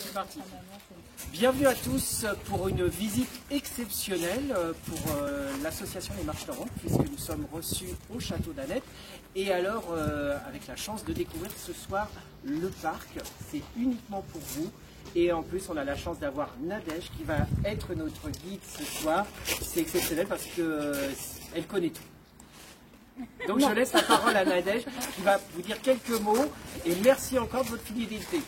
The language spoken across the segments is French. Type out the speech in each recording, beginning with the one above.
C'est parti. Bienvenue à tous pour une visite exceptionnelle pour l'association Les Marches Norantes, puisque nous sommes reçus au château d'Annette. Et alors, avec la chance de découvrir ce soir le parc, c'est uniquement pour vous. Et en plus, on a la chance d'avoir Nadège qui va être notre guide ce soir. C'est exceptionnel parce qu'elle connaît tout. Donc je laisse la parole à Nadège qui va vous dire quelques mots. Et merci encore de votre fidélité.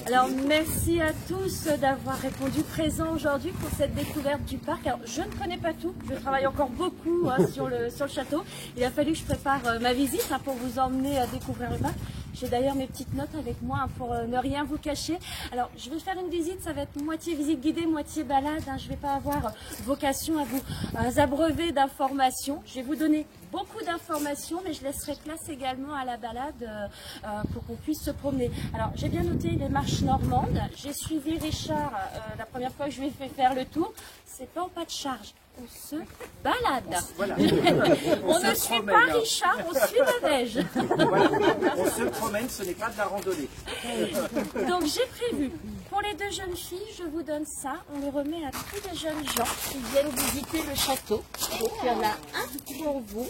Alors merci à tous d'avoir répondu présent aujourd'hui pour cette découverte du parc. Alors je ne connais pas tout, je travaille encore beaucoup sur le château. Il a fallu que je prépare ma visite pour vous emmener à découvrir le parc. J'ai d'ailleurs mes petites notes avec moi pour ne rien vous cacher. Alors je vais faire une visite, ça va être moitié visite guidée, moitié balade. Je ne vais pas avoir vocation à vous abreuver d'informations. Je vais vous donner beaucoup d'informations, mais je laisserai place également à la balade pour qu'on puisse se promener. Alors j'ai bien noté les marches normandes. J'ai suivi Richard la première fois que je lui ai fait faire le tour. C'est pas en pas de charge. On se balade. Voilà. On ne suit pas Richard, on suit Nadège. Voilà. On se promène, ce n'est pas de la randonnée. Donc j'ai prévu, pour les deux jeunes filles, je vous donne ça. On les remet à tous les jeunes gens qui viennent visiter le château. Donc il y en a un pour vous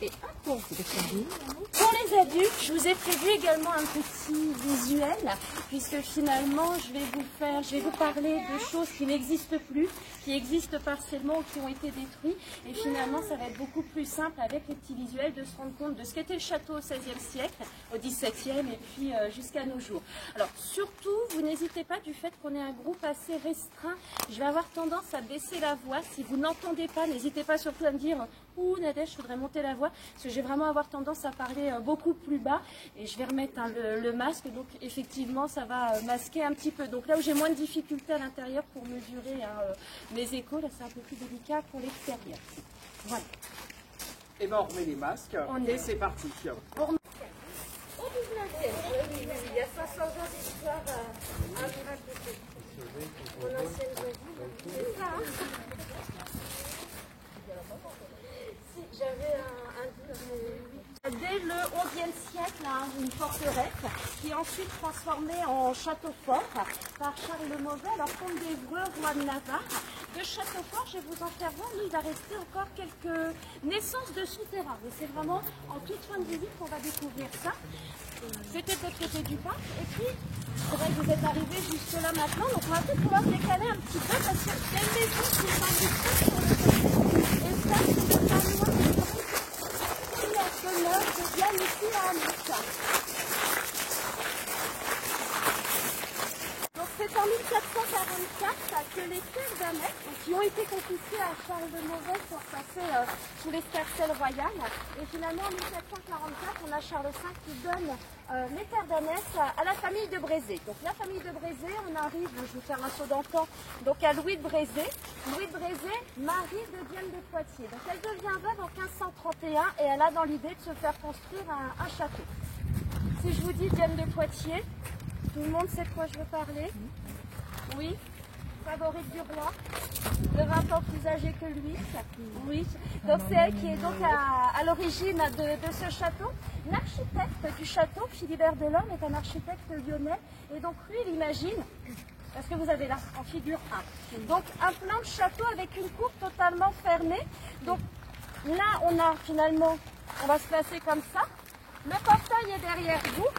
et un pour vous. Pour les adultes, je vous ai prévu également un petit visuel, puisque finalement je vais vous parler de choses qui n'existent plus, qui existent partiellement ou qui ont été détruits. Et finalement, ça va être beaucoup plus simple avec les petits visuels de se rendre compte de ce qu'était le château au XVIe siècle, au XVIIe et puis jusqu'à nos jours. Alors surtout, vous n'hésitez pas, du fait qu'on est un groupe assez restreint, je vais avoir tendance à baisser la voix. Si vous n'entendez pas, n'hésitez pas surtout à me dire « Ouh Nadège, je voudrais monter la voix », parce que je vais vraiment avoir tendance à parler beaucoup plus bas. Et je vais remettre le masque, donc effectivement ça va masquer un petit peu. Donc là où j'ai moins de difficultés à l'intérieur pour mesurer mes échos, là c'est un peu plus délicat pour l'extérieur. Voilà. Et bien on remet les masques et c'est parti. Au 19e, oui, il y a 500 ans d'histoire à vous raconter. Mon ancienne voisine, c'est ça, Si, j'avais dès le XIe siècle, une forteresse qui est ensuite transformée en château fort par Charles le Mauvais, alors comte d'Évreux, roi de Navarre. De château fort, je vais vous en faire voir, il va rester encore quelques naissances de souterrains. Mais c'est vraiment en toute fin de visite qu'on va découvrir ça. C'était de l'autre côté du parc. Et puis, c'est vrai que vous êtes arrivés jusque là maintenant, donc on va peut-être pouvoir décaler un petit peu parce qu'il y a une maison qui est enregistrée sur le côté. Et ça, c'est pas loin de c'est bien ici à Annette. Donc c'est en 1444 que les terres d'Annette, qui ont été confisquées à Charles le Mauvais, sont passées sous l'escarcelle royale. Et finalement en 1744, on a Charles V qui donne les terres d'Annette à la famille de Brézé. Donc la famille de Brézé, on arrive, je vais vous faire un saut dans le temps, donc à Louis de Brézé. Louis de Brézé, mari de Diane de Poitiers. Donc elle devient veuve en 1531 et elle a dans l'idée de se faire construire un château. Si je vous dis Diane de Poitiers, tout le monde sait de quoi je veux parler? Oui. Favorite du roi, de 20 ans plus âgée que lui. Oui. Donc c'est elle qui est donc à l'origine de ce château. L'architecte du château, Philibert Delorme, est un architecte lyonnais. Et donc lui, il imagine, parce que vous avez là, en figure 1, donc un plan de château avec une cour totalement fermée. Donc là, on a finalement, on va se placer comme ça. Le portail est derrière vous.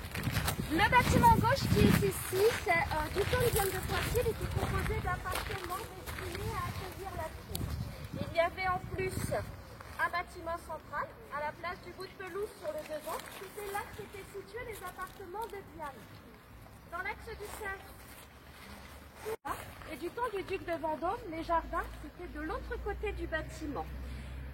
Le bâtiment gauche qui est ici, c'est du temps de Diane de Poitiers, il était composé d'appartements destinés à accueillir la cour. Il y avait en plus un bâtiment central, à la place du bout de pelouse sur le devant. C'était là qu'étaient situés les appartements de Diane. Dans l'axe du cercle, et du temps du duc de Vendôme, les jardins, c'était de l'autre côté du bâtiment.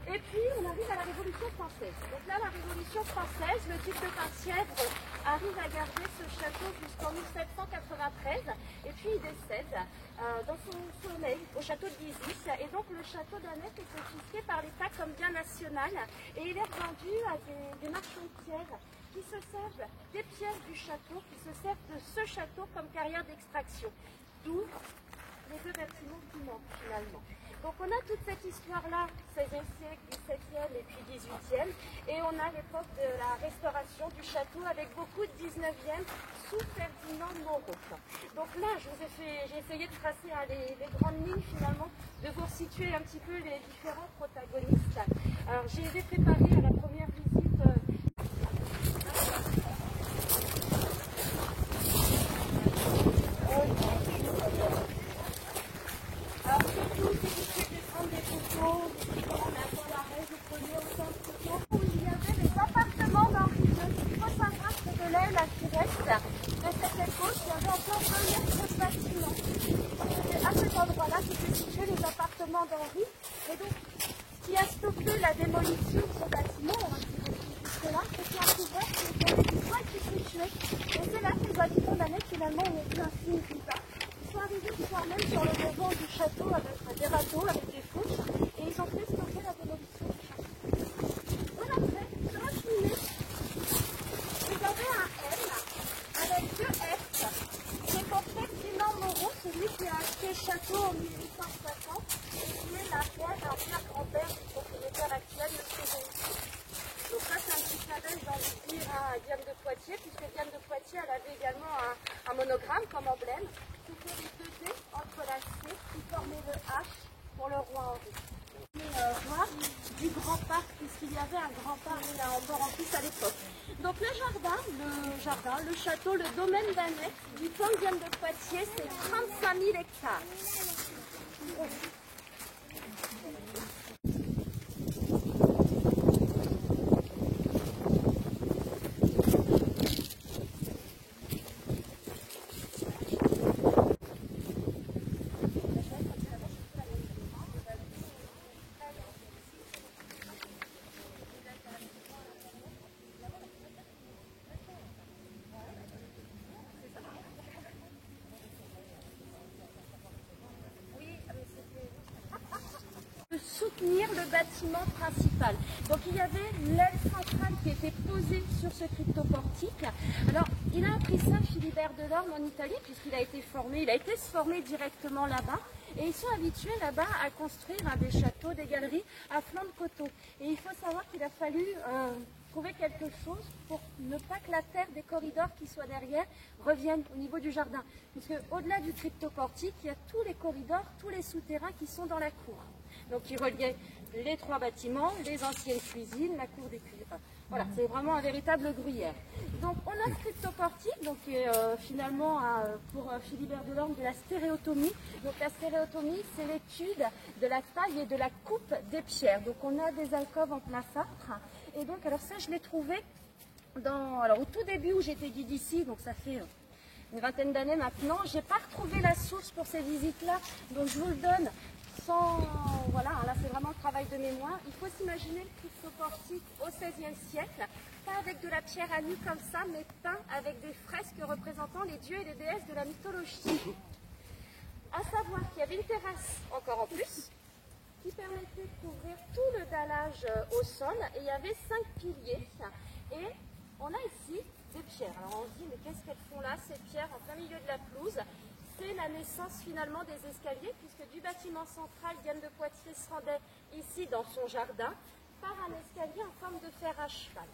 Et puis, on arrive à la Révolution française. Donc là, la Révolution française, le duc de Saint-Sièvre arrive à garder ce château jusqu'en 1793. Et puis, il décède dans son sommeil au château de Gizis. Et donc, le château d'Annette est confisqué par l'État comme bien national. Et il est revendu à des marchands de pierres qui se servent des pierres du château, qui se servent de ce château comme carrière d'extraction. D'où les deux bâtiments qui manquent finalement. Donc on a toute cette histoire-là, 16e siècle, 17e et puis 18e, et on a l'époque de la restauration du château avec beaucoup de 19e sous Ferdinand Moreau. Donc là, j'ai essayé de tracer les grandes lignes finalement, de vous situer un petit peu les différents protagonistes. Alors je les ai préparés à la première visite. Alors surtout, c'est difficile de prendre des photos, on a dans l'arrêt, vous prenez autant de photos. Où il y avait les appartements d'Henri II. Il faut savoir que de l'aile qui reste de cette époque, il y avait encore 2 mètres de bâtiments. C'est à cet endroit-là qu'étaient situés les appartements d'Henri. Et donc, ce qui a stoppé la démolition de ce bâtiment, jusque-là, c'est qu'il y a un couvert qui était qui s'est tué. Et c'est là que les habitants d'Annette, finalement, ont vu un signe plus tard. Ils sont arrivés du soir même sur le devant du château avec des bateaux, avec des fourches, et ils ont fait stopper la démolition du château. Voilà, sur la cheminée, vous avez un M avec 2 F. C'est pour Ferdinand Moreau, celui qui a acheté le château en 1860, et qui est l'arrière-grand-père du propriétaire actuel, le Cézanne. Donc ça, c'est un petit cadeau, j'ai envie de dire, à Diane de Poitiers, puisque Diane de Poitiers, elle avait également un monogramme comme emblème. C'était les 2 D entre la C qui formaient le H pour le roi Henri. Voir du grand parc, puisqu'il y avait un grand parc là encore en plus à l'époque. Donc le jardin, le château, le domaine d'Annette du comte Diane de Poitiers, c'est 35 000 hectares. Soutenir le bâtiment principal. Donc il y avait l'aile centrale qui était posée sur ce cryptoportique. Alors il a appris ça, Philibert Delorme, en Italie, puisqu'il a été formé, il a été se former directement là-bas. Et ils sont habitués là-bas à construire des châteaux, des galeries à flanc de coteau. Et il faut savoir qu'il a fallu trouver quelque chose pour ne pas que la terre des corridors qui soient derrière revienne au niveau du jardin. Puisque au-delà du cryptoportique, il y a tous les corridors, tous les souterrains qui sont dans la cour. Donc il reliait les 3 bâtiments, les anciennes cuisines, la cour des cuisines. Voilà, c'est vraiment un véritable gruyère. Donc on a ce cryptoportique, donc finalement pour Philibert Delorme de la stéréotomie. Donc la stéréotomie, c'est l'étude de la taille et de la coupe des pierres. Donc on a des alcôves en plâtre. Et donc alors ça je l'ai trouvé au tout début où j'étais guide ici, donc ça fait une vingtaine d'années maintenant. J'ai pas retrouvé la source pour ces visites-là, donc je vous le donne. Voilà, là c'est vraiment un travail de mémoire. Il faut s'imaginer le cryptoportique au XVIe siècle, pas avec de la pierre à nu comme ça, mais peint avec des fresques représentant les dieux et les déesses de la mythologie. À savoir qu'il y avait une terrasse encore en plus, qui permettait de couvrir tout le dallage au sol, et il y avait 5 piliers. Et on a ici des pierres. Alors on se dit, mais qu'est-ce qu'elles font là, ces pierres en plein milieu de la pelouse? C'est la naissance finalement des escaliers, puisque du bâtiment central, Diane de Poitiers se rendait ici dans son jardin par un escalier en forme de fer à cheval.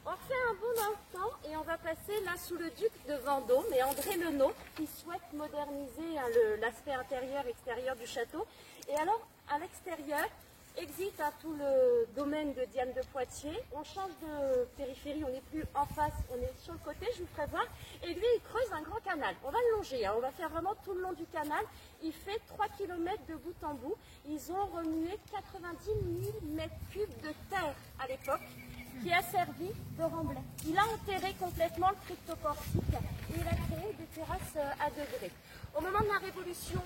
On fait un bond dans le temps et on va passer là sous le duc de Vendôme et André Lenôtre qui souhaite moderniser l'aspect intérieur-extérieur du château. Et alors, à l'extérieur, exit tout le domaine de Diane de Poitiers. On change de périphérie, on n'est plus en face, on est sur le côté, je vous ferai voir. Et lui, il creuse un grand canal. On va le longer, on va faire vraiment tout le long du canal. Il fait 3 km de bout en bout. Ils ont remué 90 000 m3 de terre à l'époque, qui a servi de remblai. Il a enterré complètement le cryptoportique et il a créé des terrasses à degrés. Au moment de la Révolution,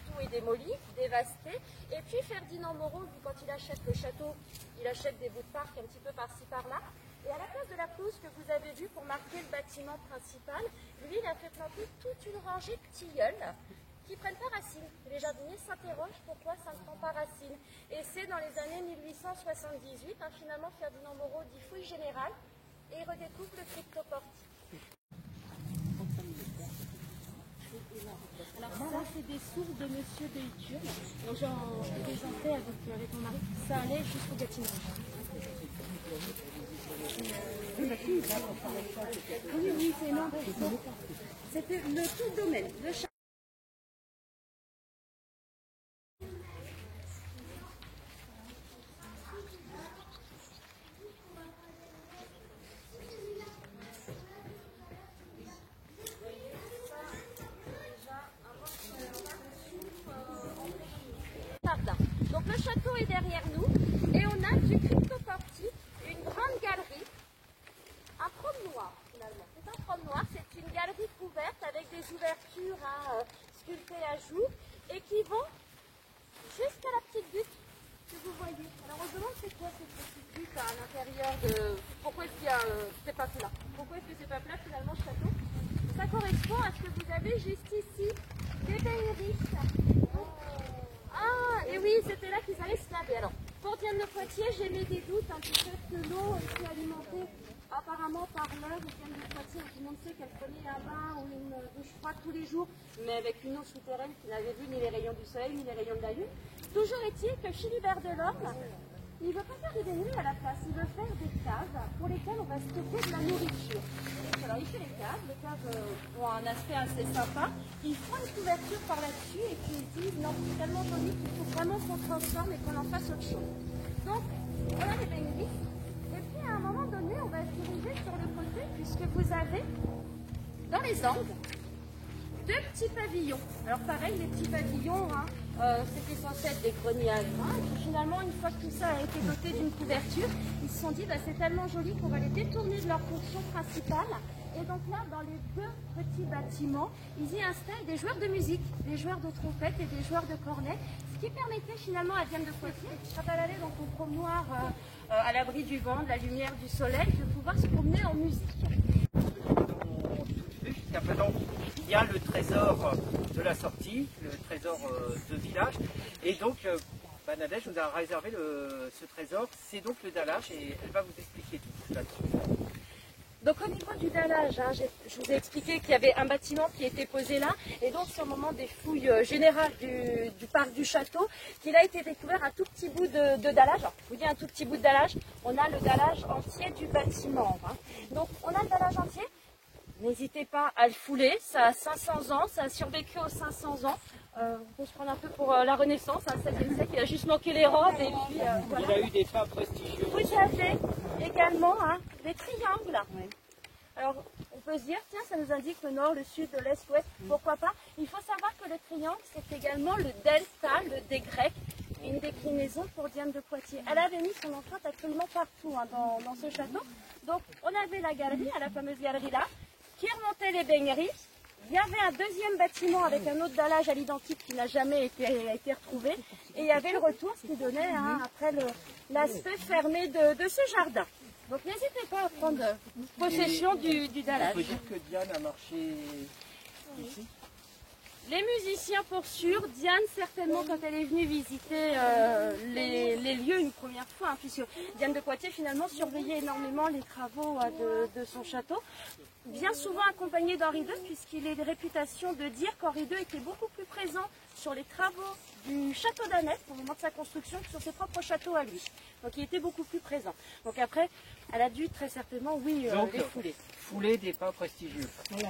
tout est démoli, dévasté. Et puis Ferdinand Moreau, quand il achète le château, il achète des bouts de parc un petit peu par-ci par-là. Et à la place de la pelouse que vous avez vue pour marquer le bâtiment principal, lui, il a fait planter toute une rangée de tilleuls qui prennent pas racine. Et les jardiniers s'interrogent pourquoi ça ne prend pas racine. Et c'est dans les années 1878, finalement, Ferdinand Moreau dit fouille générale et il redécouvre le cryptoportique. Alors Ça, c'est des sources de Monsieur de Itunes. Donc, j'en présentais avec mon mari. Ça allait jusqu'au bâtiment. Oui, c'est énorme. C'était le tout domaine. Donc le château est derrière nous et on a du cryptoportique, une grande galerie, un promenoir finalement. C'est un promenoir, c'est une galerie couverte avec des ouvertures sculptées à jour et qui vont jusqu'à la petite butte que vous voyez. Alors on se demande c'est quoi cette petite butte à l'intérieur de... Pourquoi est-ce qu'il y a... c'est pas plat? Pourquoi est-ce que c'est pas plat finalement ce château? Ça correspond à ce que vous avez juste ici, des baigneries. Ah, et oui, c'était là qu'ils allaient se laver. Alors, pour Diane de Poitiers, j'ai mis des doutes du fait que l'eau était alimentée apparemment par l'œuvre. Diane de Poitiers, tout le monde sait qu'elle prenait un bain ou une douche froide tous les jours, mais avec une eau souterraine qui n'avait vu ni les rayons du soleil ni les rayons de la lune. Toujours est-il que Philibert Delorme, il ne veut pas faire des baigneries à la place, il veut faire des caves pour lesquelles on va stocker de la nourriture. Alors il fait les caves ont un aspect assez sympa. Ils font une couverture par là-dessus et puis ils disent non, c'est tellement joli qu'il faut vraiment qu'on transforme et qu'on en fasse autre chose. Donc voilà les baigneries. Et puis à un moment donné, on va se diriger sur le côté puisque vous avez dans les angles deux petits pavillons. Alors pareil, les petits pavillons, c'était censé être des greniers à grains. Et puis finalement, une fois que tout ça a été doté d'une couverture, ils se sont dit c'est tellement joli qu'on va les détourner de leur fonction principale. Et donc là, dans les deux petits bâtiments, ils y installent des joueurs de musique, des joueurs de trompette et des joueurs de cornet, ce qui permettait finalement à Diane de Poitiers, quand elle allait dans son promenoir à l'abri du vent, de la lumière, du soleil, de pouvoir se promener en musique. Jusqu'à présent, il y a le trésor de la sortie, le trésor de village, et donc Nadège nous a réservé ce trésor, c'est donc le dallage, et elle va vous expliquer tout là-dessus. Donc au niveau du dallage, je vous ai expliqué qu'il y avait un bâtiment qui était posé là, et donc c'est au moment des fouilles générales du parc du château qu'il a été découvert un tout petit bout de dallage. Alors, je vous dis un tout petit bout de dallage, on a le dallage entier du bâtiment. Donc on a le dallage entier, n'hésitez pas à le fouler, ça a 500 ans, ça a survécu aux 500 ans. On peut se prendre un peu pour la Renaissance, le 16e siècle, il a juste manqué les robes et puis voilà. Il a eu des pas prestigieux. Vous avez également des triangles. Oui. Alors on peut se dire, tiens, ça nous indique le nord, le sud, l'est, l'ouest, pourquoi pas. Il faut savoir que le triangle, c'est également le delta, le D grec, une déclinaison pour Diane de Poitiers. Elle avait mis son empreinte absolument partout dans ce château. Donc on avait la galerie, la fameuse galerie là, qui remontait les baigneries. Il y avait un deuxième bâtiment avec un autre dallage à l'identique qui n'a jamais été retrouvé. Et il y avait le retour, ce qui donnait après l'aspect fermé de ce jardin. Donc n'hésitez pas à prendre possession du dallage. On peut dire que Diane a marché ici. Les musiciens pour sûr, Diane certainement quand elle est venue visiter les lieux une première fois, puisque Diane de Poitiers finalement surveillait énormément les travaux de son château, bien souvent accompagnée d'Henri II, puisqu'il est de réputation de dire qu'Henri II était beaucoup plus présent sur les travaux du château d'Annette au moment de sa construction que sur ses propres châteaux à lui. Donc il était beaucoup plus présent. Donc après, elle a dû très certainement, oui, les fouler. Fouler des pas prestigieux. Voilà.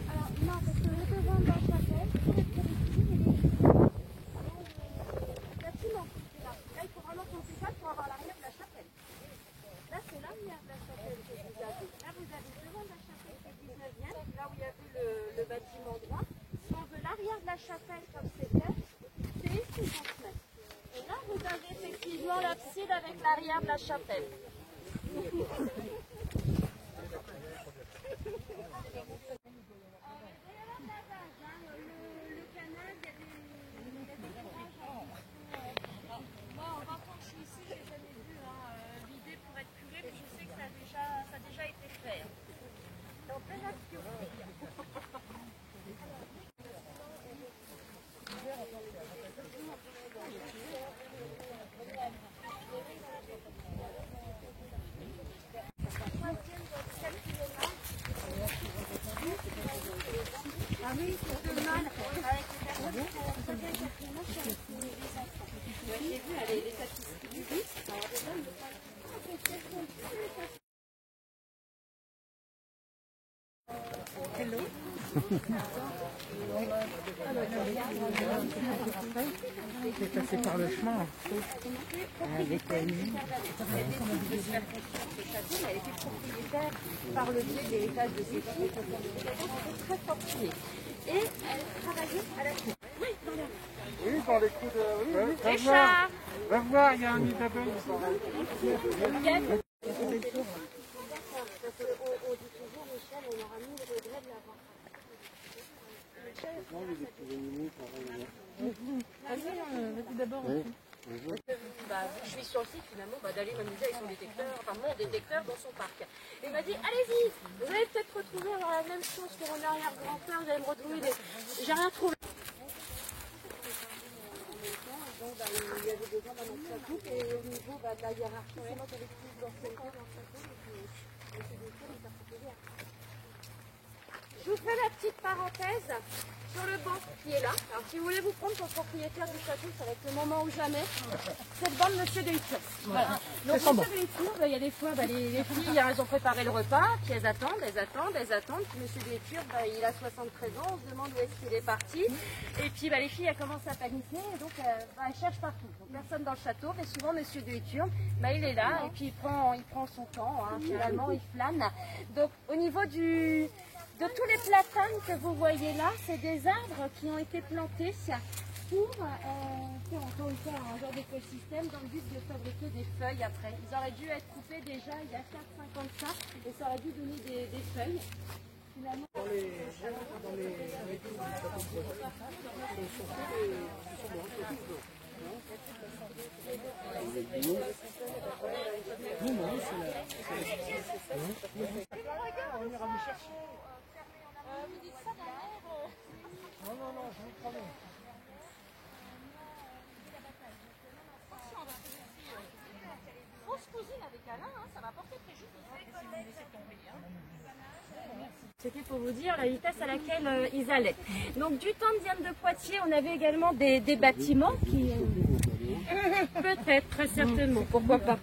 Alors, non, parce que le devant de la chapelle, c'est le bâtiment. Là, il faut vraiment compter ça pour avoir l'arrière de la chapelle. Là, c'est l'arrière de la chapelle que vous avez. Là, vous avez devant de la chapelle, c'est 19e, là où il y avait le bâtiment droit. Si on veut l'arrière de la chapelle comme c'était, c'est ici qu'on se met. Et là, vous avez effectivement l'abside avec l'arrière de la chapelle. C'est passé par le chemin. Elle était propriétaire par le biais de l'héritage de ses filles, très fortunée. Et elle travaillait à la cour. Oui, dans les coups de... Oui, Richard. Va voir, il y a un nid d'abeilles. On dit toujours, Michel, on aura mis le regret de l'avoir. Vas-y d'abord. Je suis sur le site finalement d'aller m'amuser avec son détecteur, enfin mon détecteur dans son parc. Et il m'a dit, allez-y, vous allez peut-être retrouver la même chose que mon arrière-grand-père, vous allez me retrouver des... J'ai rien trouvé. Donc, il y avait besoin d'un ancien couple et au niveau de la hiérarchie, c'est moi qui avais plus d'ancienneté dans ce couple et puis M. Descours, il s'est proposé. Je vous fais la petite parenthèse sur le banc qui est là. Alors si vous voulez vous prendre pour propriétaire du château, ça va être le moment ou jamais. C'est le banc de Monsieur Delcourt. Voilà. Donc Monsieur Delcourt, il y a des fois, les filles, elles ont préparé le repas, puis elles attendent. Puis Monsieur Delcourt, il a 73 ans, on se demande où est-ce qu'il est parti. Et puis les filles, elles commencent à paniquer, et donc elles cherchent partout. Donc personne dans le château, mais souvent Monsieur Delcourt, il est là, et puis il prend son temps, finalement, il flâne. Donc au niveau de tous les platanes que vous voyez là, c'est des arbres qui ont été plantés pour faire encore une fois un genre d'écosystème dans le but de fabriquer des feuilles après. Ils auraient dû être coupés déjà il y a 4-5 ans de ça et ça aurait dû donner des feuilles. Finalement, On ira lui chercher. vous dites ça dans l'air Non, je vous promets. Grosse cousine avec Alain, ça va porter préjudice. C'était pour vous dire la vitesse à laquelle ils allaient. Donc du temps de Diane de Poitiers, on avait également des bâtiments qui... Peut-être, très certainement, pourquoi pas.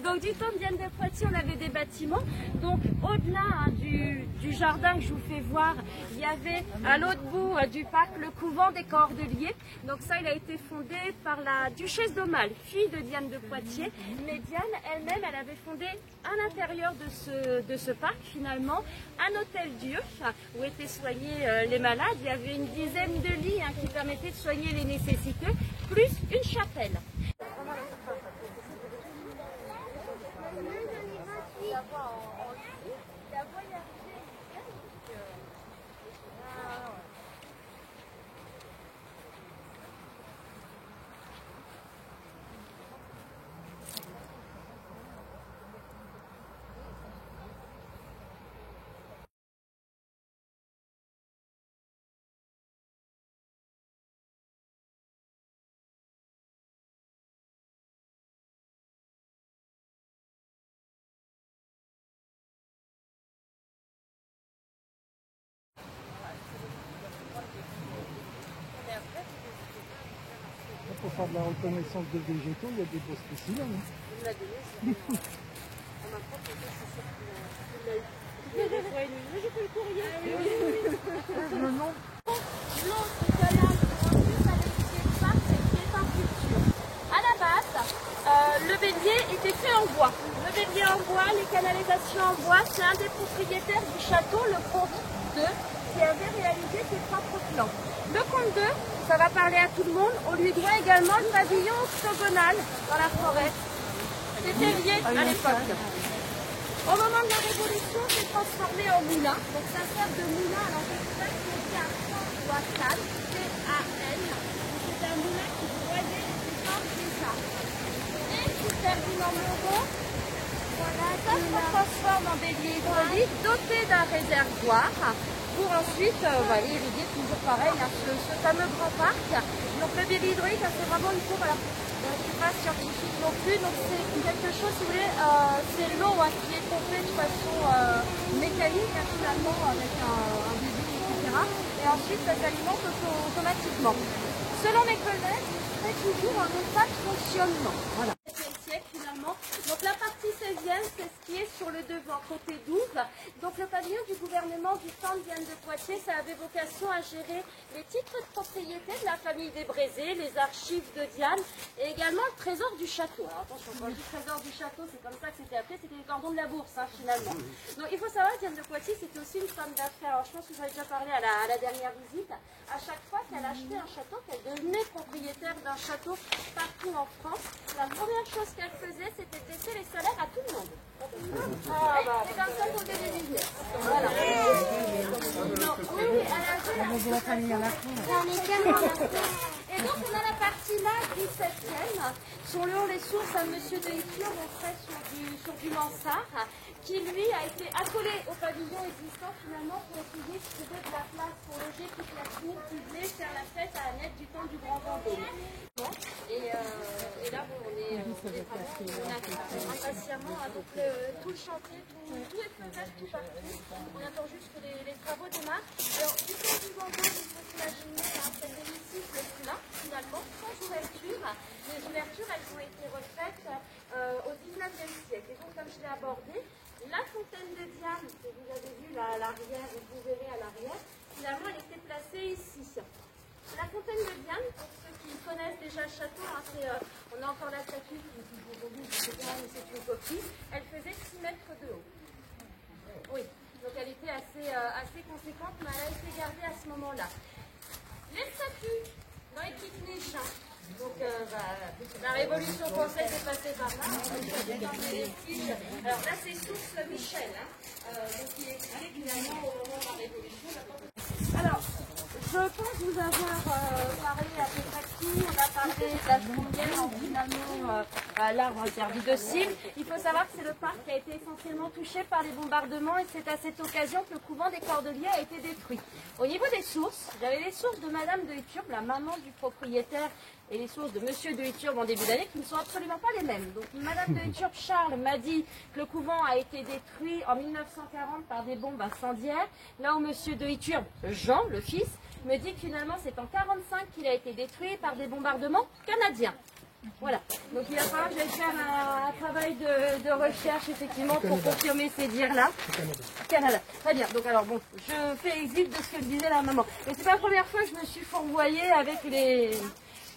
Donc du temps de Diane de Poitiers, on avait des bâtiments. Donc au-delà du jardin que je vous fais voir, il y avait à l'autre bout du parc le couvent des Cordeliers. Donc ça, il a été fondé par la duchesse d'Aumale, fille de Diane de Poitiers. Mais Diane elle-même, elle avait fondé à l'intérieur de ce parc finalement un hôtel-dieu où étaient soignés les malades. Il y avait une dizaine de lits qui permettaient de soigner les nécessiteux, plus une chapelle. Pour faire de la reconnaissance de végétaux, il y a des beaux spécimens. On m'a proposé, c'est sûr qu'il l'a eu. Mais j'ai fait le courrier. Le nom L'autre canal en plus avec des parcs qui est en culture. À la base, le bélier était fait en bois. Le bélier en bois, les canalisations en bois, c'est un des propriétaires du château, le comte II, qui avait réalisé ses propres plans. Le comte II, ça va parler à tout le monde, on lui doit également le pavillon octogonal dans la forêt. C'était lié à l'époque. Au moment de la Révolution, c'est transformé en moulin. Donc ça sert de moulin à l'entreprise qui est à Poisson, C-A-N. C'est un moulin qui broyait les formes des arbres. Et sous Ferdinand Moreau, voilà, ça se transforme en bélier hydraulique doté d'un réservoir pour ensuite irriguer toujours pareil ce fameux grand parc. Donc le bélier hydraulique, c'est vraiment une cour, alors je ne suis pas scientifique non plus, donc c'est quelque chose, si vous voulez, c'est l'eau qui est pompée de façon mécanique finalement avec un débit, etc. Et ensuite ça s'alimente automatiquement. Selon mes collègues, c'est toujours un état de fonctionnement. Voilà. Siècle finalement. Donc la partie 16e, c'est ce qui est sur le devant, côté 12. Donc le pavillon du gouvernement naissance du temps de Diane de Poitiers, ça avait vocation à gérer les titres de propriété de la famille des Brézé, les archives de Diane et également le trésor du château. Alors attention, quand je dis trésor du château, c'est comme ça que c'était appelé, c'était les cordons de la bourse finalement. Donc il faut savoir que Diane de Poitiers, c'était aussi une femme d'affaires. Alors je pense que vous avez déjà parlé à la dernière visite. À chaque fois qu'elle achetait un château, qu'elle devenait propriétaire d'un château partout en France, la première chose qu'elle faisait, c'était de baisser les salaires à tout le monde. C'est comme ça qu'on faisait des business. Voilà. Donc, oui, elle a joué la famille en et donc on a la partie là, 17e, sur le haut les sources à Monsieur de Héture, on serait sur du Mansart, qui lui a été accolé au pavillon existant finalement pour essayer de trouver de la place pour loger toute la cour qui voulait faire la fête à Annette du temps du Grand Vendôme. Bon, et là bon, on attend impatiemment donc, tout le chantier, tout est fait vert tout partout. On attend juste que les travaux démarrent. Alors du temps du Vendôme, il faut s'imaginer cet hémicycle là, finalement, sans ouverture. Les ouvertures, elles ont été refaites au 19e siècle. Et donc, comme je l'ai abordé, la fontaine de Diane, que vous avez vue là à l'arrière, et vous verrez à l'arrière, finalement, elle était placée ici. La fontaine de Diane, pour ceux qui connaissent déjà le château, on a encore la statue qui est toujours rouge, etc., mais c'est une copie, elle faisait 6 mètres de haut. Oui, donc elle était assez conséquente, mais elle a été gardée à ce moment-là. Les statues dans les petites niches. Donc la Révolution française est passée par là. Alors là c'est source Michel, donc qui est écrit finalement au moment de la Révolution. Alors, je pense vous avoir parlé à peu près de tout. On a parlé de la Chaumière, finalement l'arbre interdit de cime. Il faut savoir que c'est le parc qui a été essentiellement touché par les bombardements et c'est à cette occasion que le couvent des Cordeliers a été détruit. Au niveau des sources, j'avais les sources de Madame de Héturbe, la maman du propriétaire, et les sources de Monsieur de Héturbe en début d'année qui ne sont absolument pas les mêmes. Donc Madame de Héturbe Charles m'a dit que le couvent a été détruit en 1940 par des bombes incendiaires. Là où Monsieur de Héturbe, Jean, le fils, me dit que finalement c'est en 1945 qu'il a été détruit par des bombardements canadiens. Voilà, donc il va falloir que j'aille faire un travail de recherche effectivement pour confirmer ces dires-là. Canada. Très bien, donc alors bon, je fais exit de ce que disait la maman. Mais c'est pas la première fois que je me suis fourvoyée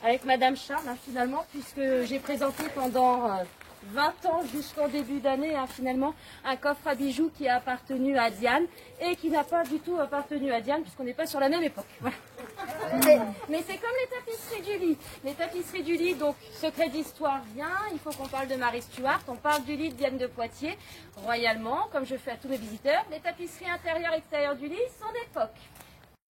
avec Madame Charles, finalement, puisque j'ai présenté pendant 20 ans jusqu'en début d'année, finalement, un coffre à bijoux qui a appartenu à Diane et qui n'a pas du tout appartenu à Diane, puisqu'on n'est pas sur la même époque. Voilà. Mais c'est comme les tapisseries du lit. Les tapisseries du lit, donc, secret d'histoire vient, il faut qu'on parle de Marie Stuart, on parle du lit de Diane de Poitiers, royalement, comme je fais à tous mes visiteurs. Les tapisseries intérieures et extérieures du lit sont d'époque.